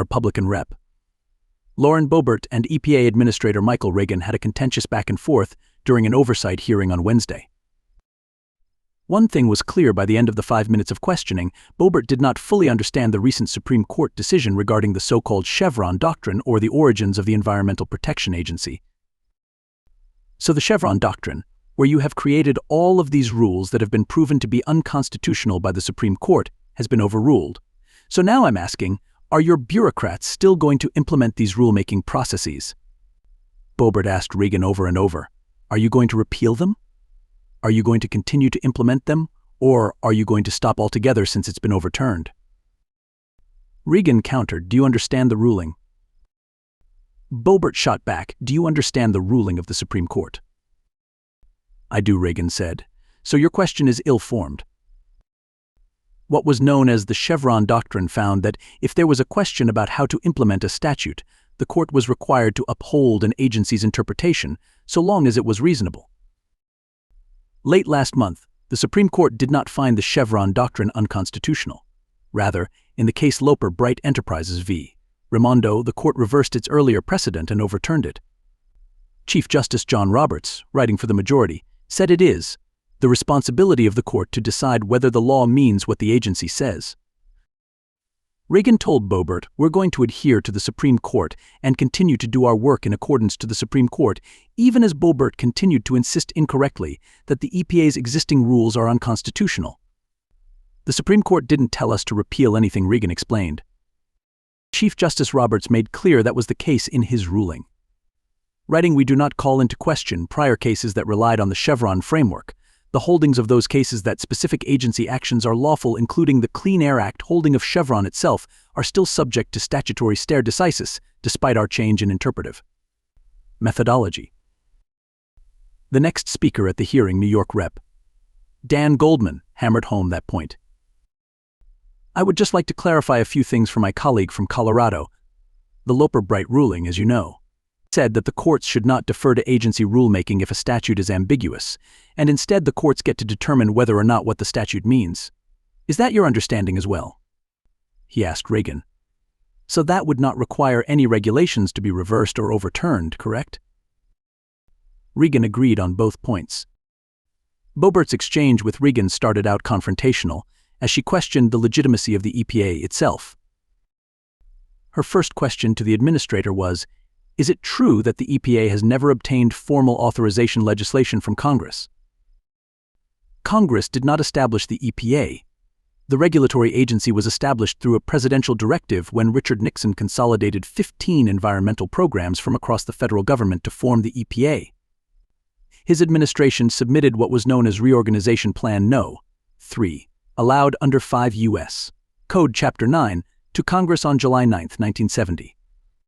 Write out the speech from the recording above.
Republican rep. Lauren Boebert and EPA Administrator Michael Regan had a contentious back and forth during an oversight hearing on Wednesday. One thing was clear by the end of the 5 minutes of questioning: Boebert did not fully understand the recent Supreme Court decision regarding the so-called Chevron doctrine or the origins of the Environmental Protection Agency. So the Chevron doctrine, where you have created all of these rules that have been proven to be unconstitutional by the Supreme Court, has been overruled. So now I'm asking, are your bureaucrats still going to implement these rulemaking processes? Boebert asked Regan over and over, are you going to repeal them? Are you going to continue to implement them, or are you going to stop altogether since it's been overturned? Regan countered, do you understand the ruling? Boebert shot back, do you understand the ruling of the Supreme Court? I do, Regan said. So your question is ill-formed. What was known as the Chevron doctrine found that if there was a question about how to implement a statute, the court was required to uphold an agency's interpretation so long as it was reasonable. Late last month, the Supreme Court did not find the Chevron doctrine unconstitutional. Rather, in the case Loper Bright Enterprises v. Raimondo, the court reversed its earlier precedent and overturned it. Chief Justice John Roberts, writing for the majority, said it is the responsibility of the court to decide whether the law means what the agency says. Regan told Boebert, we're going to adhere to the Supreme Court and continue to do our work in accordance to the Supreme Court, even as Boebert continued to insist incorrectly that the EPA's existing rules are unconstitutional. The Supreme Court didn't tell us to repeal anything, Regan explained. Chief Justice Roberts made clear that was the case in his ruling. Writing, we do not call into question prior cases that relied on the Chevron framework. The holdings of those cases that specific agency actions are lawful, including the Clean Air Act holding of Chevron itself, are still subject to statutory stare decisis, despite our change in interpretive methodology. The next speaker at the hearing, New York Rep. Dan Goldman, hammered home that point. I would just like to clarify a few things for my colleague from Colorado. The Loper Bright ruling, as you know, said that the courts should not defer to agency rulemaking if a statute is ambiguous, and instead the courts get to determine whether or not what the statute means. Is that your understanding as well? He asked Regan. So that would not require any regulations to be reversed or overturned, correct? Regan agreed on both points. Boebert's exchange with Regan started out confrontational, as she questioned the legitimacy of the EPA itself. Her first question to the administrator was, is it true that the EPA has never obtained formal authorization legislation from Congress? Congress did not establish the EPA. The regulatory agency was established through a presidential directive when Richard Nixon consolidated 15 environmental programs from across the federal government to form the EPA. His administration submitted what was known as Reorganization Plan No. 3, allowed under 5 U.S. Code Chapter 9, to Congress on July 9, 1970.